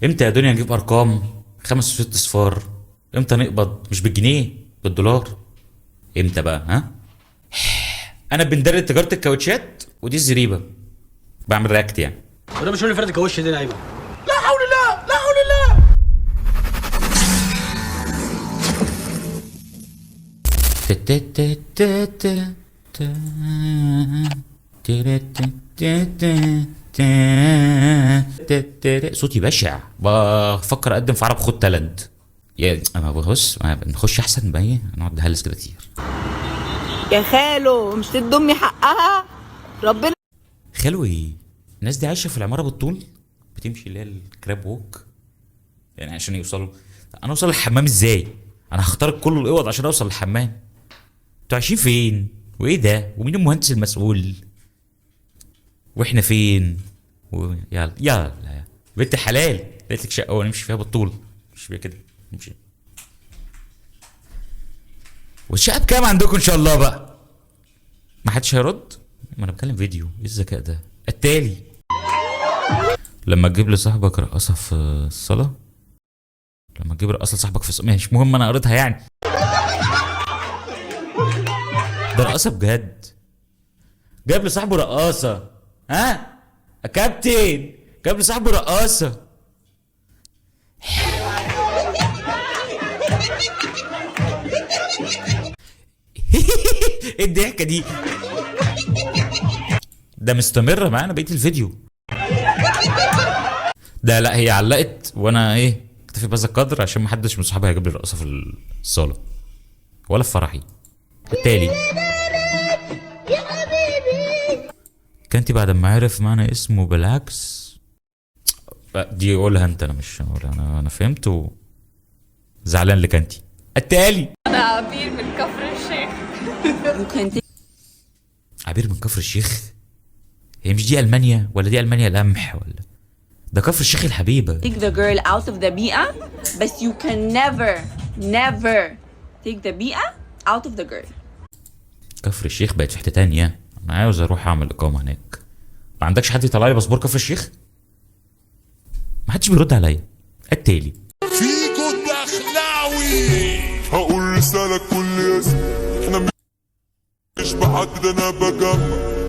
امتى يا دنيا نجيب ارقام؟ 5 و6 صفار. امتى نقبض مش بالجنيه، بالدولار؟ امتى بقى ها؟ انا بندرب تجاره الكاوتشات ودي الزريبه، بعمل رياكت يعني. وده مش هو اللي فرد الكاوتش دي ايمن؟ لا حول الله لا حول الله. صوتي بشع، بفكر اقدم في عرب خد تالنت. يا اما بص نخش احسن بقى، ايه نقعد نهلس كده كتير. يا خالو مش تدي امي حقها ربنا. خلو ايه؟ الناس دي عايشه في العماره بالطول، بتمشي اللي هي الكراب ووك يعني عشان يوصلوا. انا اوصل الحمام ازاي؟ انا هخترق كل الاوض عشان اوصل للحمام. انتوا عايشين فين؟ وايه ده؟ ومين المهندس المسؤول؟ واحنا فين؟ يلا يلا بنت حلال، لقيت لك شقه ونمشي فيها بالطول، مش فيها كده نمشي. والشقه بكام عندكم ان شاء الله بقى؟ ما حدش هيرد؟ ما انا بكلم فيديو، ايه الذكاء ده؟ التالي لما تجيب لصاحبك رقاصه في الصلاه، لما تجيب رقاصه لصاحبك في الصلاه، مش مهم انا قريتها يعني. ده رقاصه بجد، جايب لصاحبه رقاصه. ها يا كابتن، جايب لصاحبه رقاصه. ايه الضحكه دي؟ ده مستمره معانا بقيه الفيديو. ده لا هي علقت وانا ايه اكتفي بهذا القدر عشان محدش من صحابي هيجيب لي رقاصه في الصاله ولا في فرحي. بالتالي كانتي بعد ما عرف معنى اسمه بالعكس دي قولها انت، انا مش هقولها. انا فهمت وزعلان لكانتي. التالي أنا عبير من كفر الشيخ. ممكن عبير من كفر الشيخ؟ هي مش دي المانيا ولا دي المانيا القمح ولا ده كفر الشيخ الحبيبه؟ take the girl out of the بيئة بس you can never take the بيئة out of the girl. كفر الشيخ بقت في حته تانية، انا عاوز اروح اعمل اقامه هناك. ما عندكش حد يطلع لي باسبور كفر الشيخ؟ ما حدش بيرد عليا. التالي فيكو الدخلاوي هقول رسالة كل اسم، انا مش بحدد انا بجمع.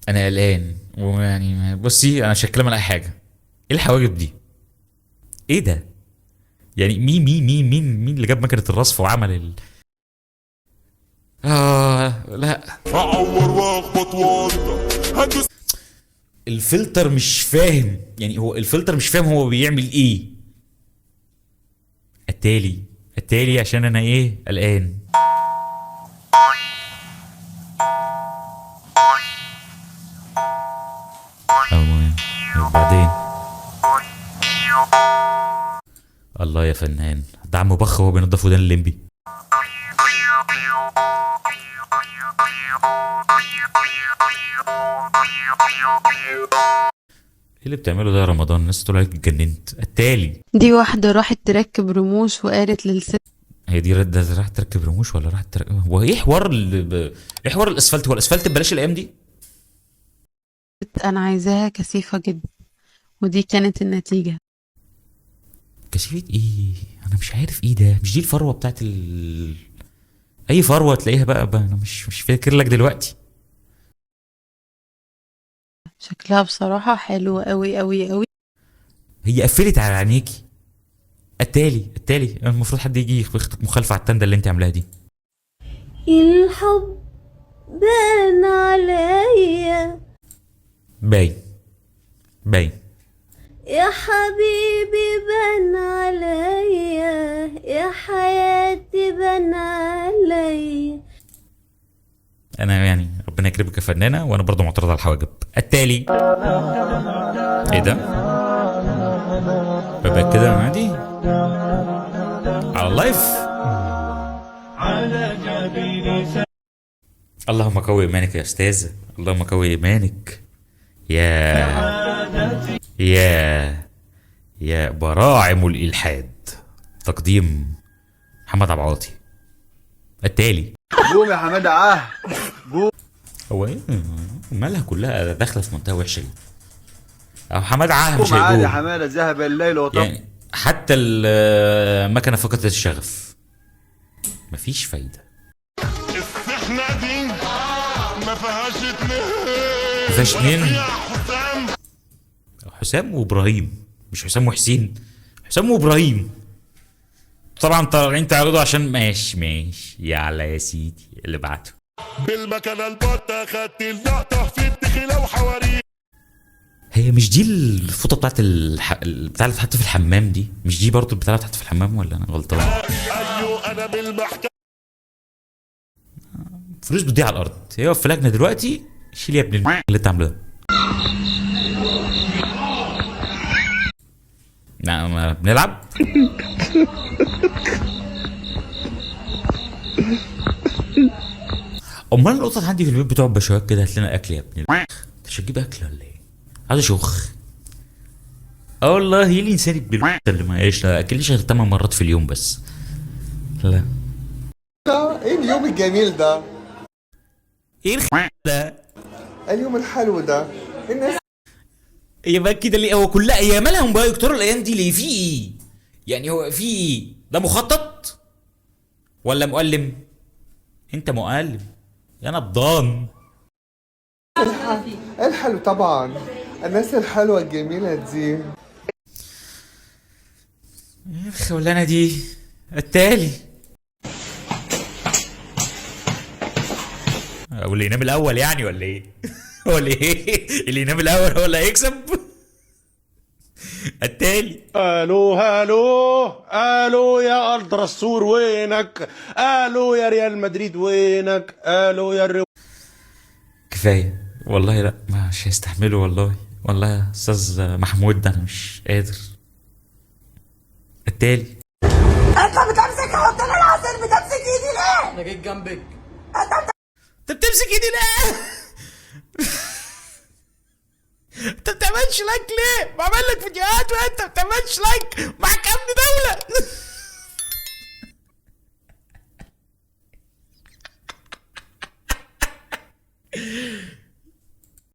انا قلقان ويعني بصي انا مش هتكلم على اي حاجه. ايه الحواجب دي؟ ايه ده؟ يعني مين اللي جاب مكنه الرصف وعمل لا اعور واخبط واقطع هدوس. الفلتر مش فاهم، يعني هو الفلتر مش فاهم هو بيعمل ايه. التالي عشان انا ايه قلقان. وبعدين الله يا فنان، ده عم بخ وهو بينضف ودان الليمبي. ايه اللي بتعمله ده يا رمضان؟ الناس طول عليك اتجننت. التالي دي واحدة راحت تركب رموش وقالت للست هي دي رد راح تركب رموش ولا راح تركب؟ هو ايه حوار ايه حوار الاسفلت؟ هو الاسفلت ببلاش الايام دي؟ أنا عايزاها كثيفة جدا، ودي كانت النتيجة. كثيفة ايه؟ انا مش عارف ايه ده. مش دي الفروه بتاعت اي فروه تلاقيها بقى انا مش فاكر لك دلوقتي. شكلها بصراحة حلو قوي قوي قوي. هي قفلت على عينيكي. التالي المفروض حد يجي يخطط مخالفه على التندة اللي انت عاملاها دي. الحب بان عليا باين يا حبيبي بان عليا يا حياتي بان عليا. انا يعني ربنا يكرمك يا فنانه، وانا برضه معترض على الحواجب. التالي ايه ده؟ ببقى كده عادي على اللايف. اللهم قوي ايمانك يا استاذ، اللهم قوي ايمانك. يا براعم الالحاد. تقديم محمد عبد العاطي. التالي قوم يا حماده هو ايه مالها كلها داخله في منطقه وحشه دي؟ او حماد عاه مش عادي هيجوب حماده ذهب الليل وطب. يعني. حتى المكنه فقدت الشغف، مفيش فايده. السحنة دي ما فيهاش اتنين. ما فيهاش اتنين؟ ولا فيها حسام. حسام وابراهيم، مش حسام وحسين، حسام وابراهيم. طبعا طالعين تعرضوا عشان ماشي يلا يا سيدي اللي بعته. بالمكنة البطة خدت اللقطة في الدخلة وحواريه. هي مش دي الفوطه بتاعت البتاع اللي اتحط في الحمام دي؟ مش دي برضو البتاع اللي اتحط في الحمام ولا انا غلطان؟ ايوه انا بالمحكمة. فلوس بتضيع على الارض. هي في لجنه دلوقتي، شيل يا ابن اللي انت عامله ده. نعم بنلعب. امال القطط عندي في البيت بتقعد بشويات كده، هات لنا اكل يا ابني. انت مش هتجيب اكل ولا ايه؟ عايز اشخ. اه والله ايه الانسان ابن اللي ما اكلش غير 8 مرات في اليوم بس. لا ايه اليوم الجميل ده؟ ايه ده؟ اليوم الحلو ده. الناس هي بقى كده ليه؟ هو كلها هي مالهم بقى يكتروا الايام دي ليه؟ في ايه؟ يعني هو في ايه؟ ده مخطط ولا مؤلم؟ انت مؤلم يا نبضان. الحلو طبعا، الناس الحلوة الجميلة دي. ايه الخولانة دي؟ التالي او اللي ينام الاول يعني ولا ايه؟ ولا ايه؟ اللي ينام الاول هو اللي هيكسب؟ التالي الو الو يا الدرسور وينك؟ الو يا ريال مدريد وينك؟ الو يا كفايه والله، لا مش هيستحمله والله. والله يا استاذ محمود ده انا مش قادر. التالي انت بتمسك حط لي العسل، بتمسك ايدي ليه؟ انا جيت جنبك. انت بتمسك ايدي ليه؟ انت بتعملش لايك ليه؟ بعمل لك فيديوهات وانت ما بتعملش لايك. معاك امن دوله.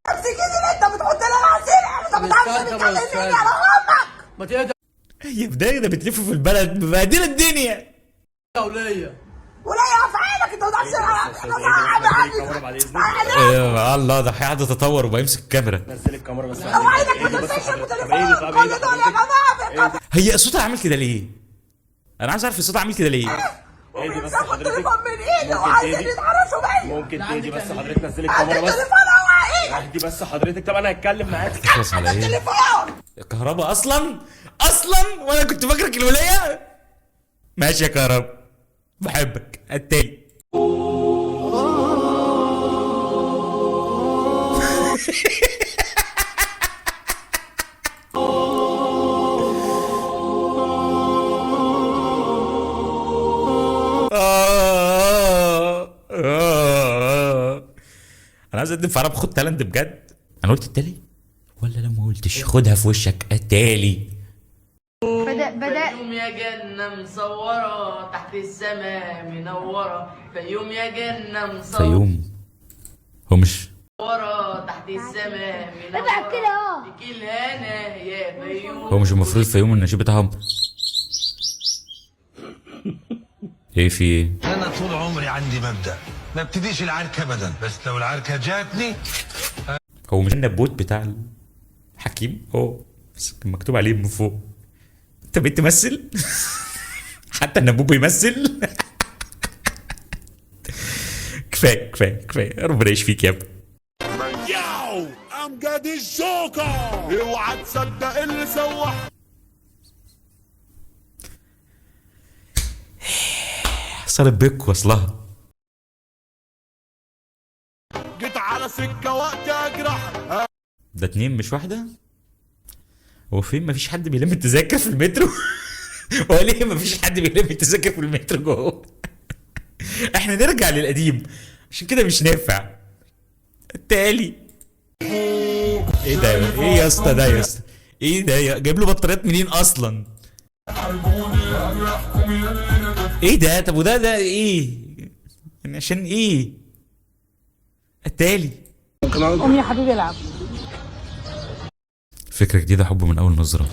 تمسك ايدي ليه؟ انت بتحط لي العسل، انت بتعرفش تتكلم على امك. ما تهدى هي بدايه ده بتلف في البلد مبهدله الدنيا. يا ولية. ولا افعالك انت بتعرفش الله ده قاعد يتطور وبيمسك الكاميرا. نزل الكاميرا بس. اوعدك ما تمسكش التليفون كل دول يا جماعه. هي صوتها عامل كده ليه؟ انا عايز اعرف صوتها عامل كده ليه؟ اهدي بس بيمسكوا حضرتك. التليفون من ايده وعايزين يتحرشوا بيا. ممكن تهدي بس حضرتك، نزلي الكاميرا بس. التليفون هو ايدك. اهدي بس حضرتك. طب انا هتكلم معاك. تخلص على ايه؟ التليفون الكهرباء اصلا وانا كنت فاكرك الولايه. ماشي يا كهرباء بحبك. التاني انا عايز اقدم في عرب خد تالنت بجد. انا قلت التالي ولا لما قلتش خدها في وشك التالي. بدأ فيوم يا جنة مصورة تحت السماء منورة. فيوم يا جنة مصورة فيوم هو مش تحت السماء منورة. ابعد كده اهو. لك الهنا يا فيوم. هو مش المفروض فيوم النشيد بتاعهم ايه في ايه؟ انا طول عمري عندي مبدأ ما ابتديش العركة ابدا، بس لو العركة جاتني. هو مش النبوت بتاع الحكيم؟ هو بس كان مكتوب عليه من فوق. انت بقيت تمثل؟ حتى النبوت بيمثل. كفايه ربنا يشفيك يا ابني. ياو امجد الجوكر. اوعى تصدق اللي سوح. صارت بيك وصلها. جيت على سكة وقت اجرح. ده 2 مش واحدة؟ هو فين مفيش حد بيلم التذاكر في المترو؟ هو ليه مفيش حد بيلم التذاكر في المترو جوه؟ احنا نرجع للقديم عشان كده مش نافع. التالي ايه ده؟ ايه يا اسطى ده يا اسطى؟ ايه ده؟ جايب له بطاريات منين اصلا؟ ايه ده؟ طب وده ايه؟ يعني عشان ايه؟ التالي قوم يا حبيبي العب. فكرة جديدة، حب من أول نظرة.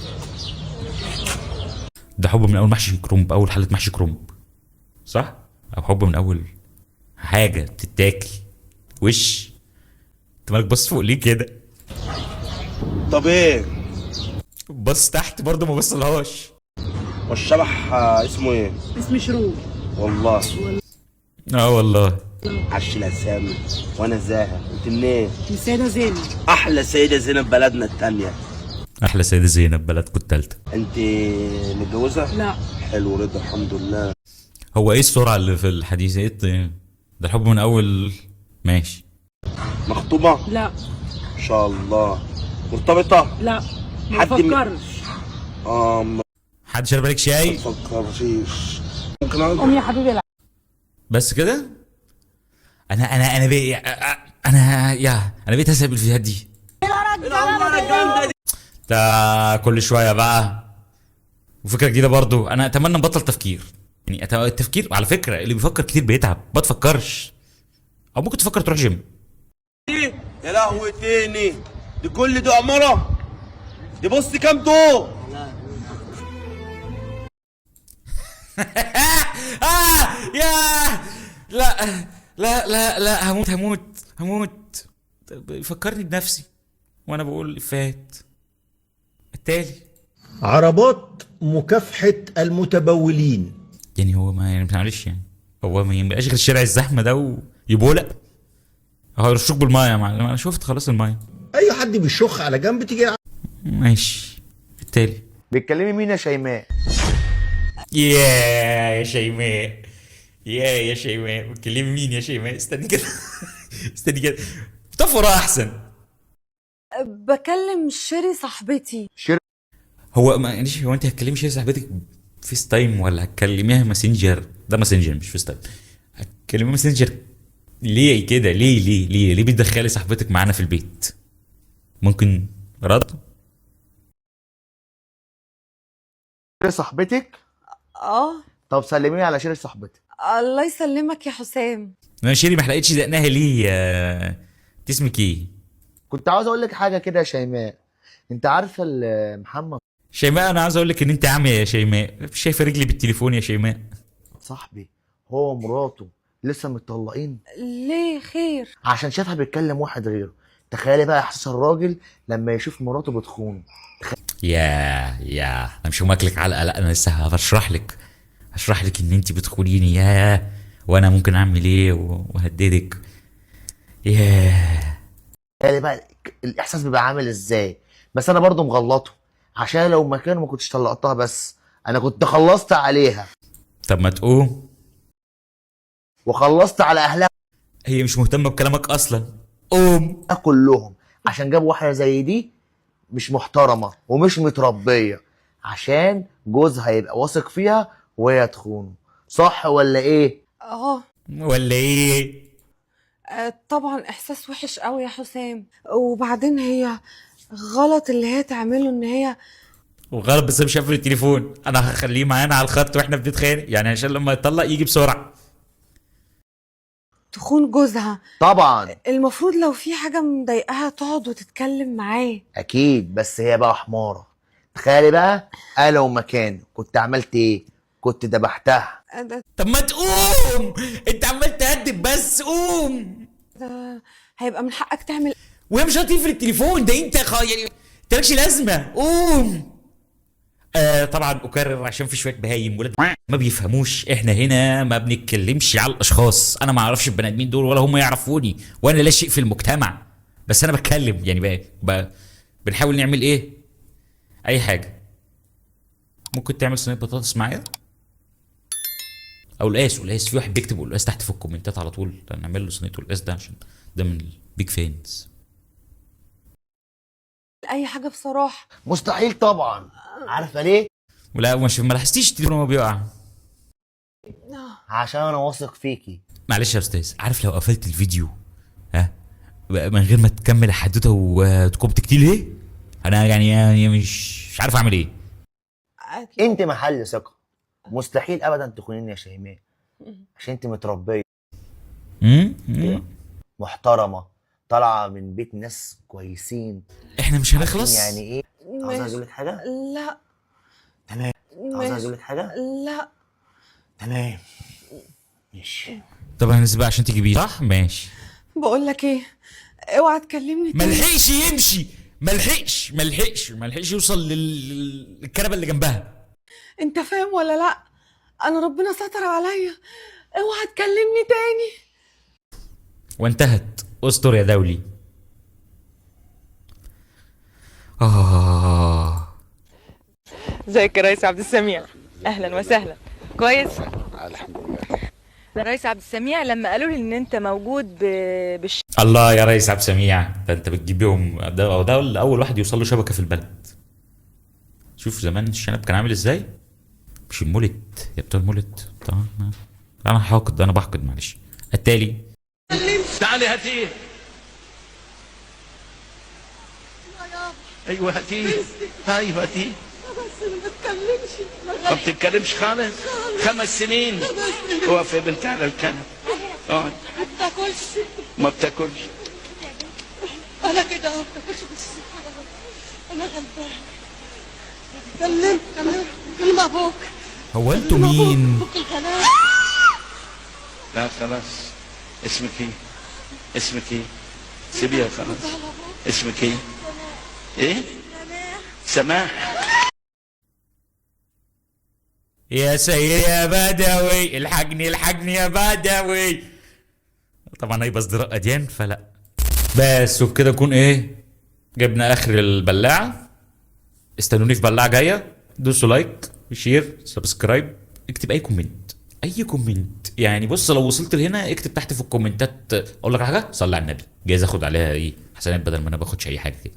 ده حب من أول محشي كرنب، أول حلة محشي كرنب، صح؟ أو حب من أول حاجة بتتاكل. وش أنت مالك بص فوق ليه كده؟ طب ايه؟ بص تحت برضه ما بصلهاش. والشبح اسمه ايه؟ اسمي شروق. والله والله. عش الاسامي وانا زاهر. انت منين؟ السيدة زينب. احلى سيدة زينب بلدنا التانية. أحلى سيدة زينب بلدكم التالتة. انت متجوزة؟ لا. حلو رضا الحمد لله. هو إيه السرعة اللي في الحديث؟ إيه ده الحب من أول. ماشي. مخطوبة؟ لا. ان شاء الله. مرتبطة؟ لا. ما حد بفكرش. حد شرب عليك شاي؟ ما تفكرشيش. ممكن اقعد؟ قوم يا حبيبي العب. بس كده؟ أنا بقيت أسهب الفيديوهات دي. ده كل شوية بقى وفكرة جديدة برضو. أنا أتمنى نبطل تفكير، يعني التفكير على فكرة اللي بيفكر كتير بيتعب. ما تفكرش، أو ممكن تفكر تروح جيم. يا لهوي تاني، دي كل دي عمارة؟ دي بص كام دور؟ يا لا لا لا لا، هموت. فكرني بنفسي وانا بقول فات التالي. عربات مكافحة المتبولين. يعني هو ما يعني معلش، يعني هو ما يبقاش غير الشارع الزحمه ده ويبولق. هو يرشوك بالميه يا معلم، انا شفت خلاص الميه. اي حد بيشخ على جنب تيجي. ماشي التالي. بتكلمي مين يا شيماء؟ يا شيماء، يا شيماء، بتكلمي مين يا شيماء؟ استني كده استني كده، طفرة احسن. بكلم شيري صاحبتي. هو معلش، هو انت هتكلمي شيء صاحبتك فيس تايم ولا هتكلميها ماسنجر؟ ده ماسنجر مش فيس تايم. هتكلميها ماسنجر ليه كده؟ ليه بتدخلي صاحبتك معانا في البيت؟ ممكن رد؟ شيري صاحبتك؟ طب سلميني على شيري صاحبتك. الله يسلمك يا حسام. انا شيري ما حلقتش دقنها ليه؟ انت اسمك ايه؟ كنت عاوز اقول لك حاجه كده يا شيماء. انت عارفه محمد شيماء؟ انا عاوز اقول لك ان انت عاميه يا شيماء. مش شايفه رجلي بالتليفون يا شيماء؟ صاحبي هو ومراته لسه متطلقين. ليه خير؟ عشان شافها بيتكلم واحد غيره. تخيلي بقى احساس الراجل لما يشوف مراته بتخونه. يا انا مش هاكلك علقه، لا انا لسه هشرح لك ان انت بتخونيني. وانا ممكن اعمل ايه وهددك. تخيلي بقى الاحساس بيبقى عامل ازاي. بس انا برضو مغلطه، عشان لو مكانه ما كنتش طلقتها، بس انا كنت خلصت عليها. طب ما تقوم. وخلصت على اهلها. هي مش مهتمه بكلامك اصلا. قوم. كلهم عشان جابوا واحده زي دي مش محترمه ومش متربيه، عشان جوزها يبقى واثق فيها وهي تخونه. صح ولا ايه؟ ولا ايه؟ طبعا احساس وحش قوي يا حسام. وبعدين هي غلط اللي هي تعمله، ان هي وغلط بس مش قافل التليفون. انا هخليه معانا على الخط واحنا بنتخانق، يعني عشان لما يطلق يجي بسرعه. تخون جوزها. طبعا المفروض لو في حاجه مضايقاها تقعد وتتكلم معاه. اكيد، بس هي بقى حماره. تخيلي بقى انا لو مكانه كنت عملت ايه؟ كنت دبحتها. طب ما تقوم، انت عمال تهدد بس. قوم. هيبقى من حقك تعمل. وهي مش هتقفل التليفون ده. انت يعني انت مالكش لازمه. قوم. طبعا اكرر عشان في شويه بهايم ولاد ما بيفهموش. احنا هنا ما بنتكلمش على الاشخاص. انا ما اعرفش البني ادمين دول ولا هم يعرفوني، وانا لا شيء في المجتمع. بس انا بتكلم يعني بقى بنحاول نعمل ايه؟ اي حاجه. ممكن تعمل صينيه بطاطس معايا او القاس. في واحد بيكتب القاس تحت في الكومنتات على طول. نعمل له صينيه القاس ده عشان ده من البيج فانز. اي حاجه بصراحه. مستحيل طبعا. عارفه ليه؟ ولا مش ما لاحظتيش التليفون وهو بيقع؟ عشان انا واثق فيكي. معلش يا استاذ، عارف لو قفلت الفيديو من غير ما تكمل الحدوته وتقوم تكتيل ايه؟ انا يعني مش عارف اعمل ايه. انت محل ثقه. مستحيل ابدا تخونيني يا شيماء، عشان انت متربيه محترمه طالعه من بيت ناس كويسين. احنا مش هنخلص. يعني ايه؟ عاوز ماشي. اقول لك حاجه؟ لا. تمام. عاوز ماشي. اقول لك حاجه؟ لا. تمام. ماشي. طب هنسيبها عشان تيجي بيه صح؟ ماشي. بقول لك ايه، اوعى تكلمني تاني. ملحقش يمشي، ملحقش يوصل للكنبه اللي جنبها. انت فاهم ولا لا؟ انا ربنا ستر عليا، اوعى تكلمني تاني. وانتهت. استر يا دولي. ازيك يا ريس عبد السميع؟ اهلا وسهلا. كويس؟ الحمد لله. ريس عبد السميع لما قالوا لي ان انت موجود الله يا ريس عبد السميع، ده انت بتجيبهم. ده اول واحد يوصل له شبكه في البلد. شوف زمان الشنب كان عامل ازاي. مش المولد يا بتوع المولد. طبعا انا حاقد، انا بحقد، معلش. التالي تعالي هاتيه. ايوه هاتيه. ايوه هاتيه. ما بتتكلمش خالص. 5 سنين. اقف يا بنت على الكنب. اقعد. ما بتاكلش. انا كده ما بتاكلش بس انا غلبان. كلم ابوك. هو انتوا مين؟ لا خلاص. اسمك ايه؟ اسمك ايه؟ سيبيها خلاص. اسمك ايه؟ ايه؟ سماح. يا سيدي يا بدوي، الحقني يا بدوي. طبعا هيبقى ازدراء اديان فلا. بس وبكده نكون ايه، جبنا اخر البلاعه. استنوني في بلاعه جايه. دوسوا لايك وشير سبسكرايب. اكتب اي كومنت يعني. بص لو وصلت لهنا اكتب تحت في الكومنتات. اقول لك حاجه، صلي على النبي، جايز اخد عليها ايه حسنات بدل ما انا باخدش اي حاجه كده.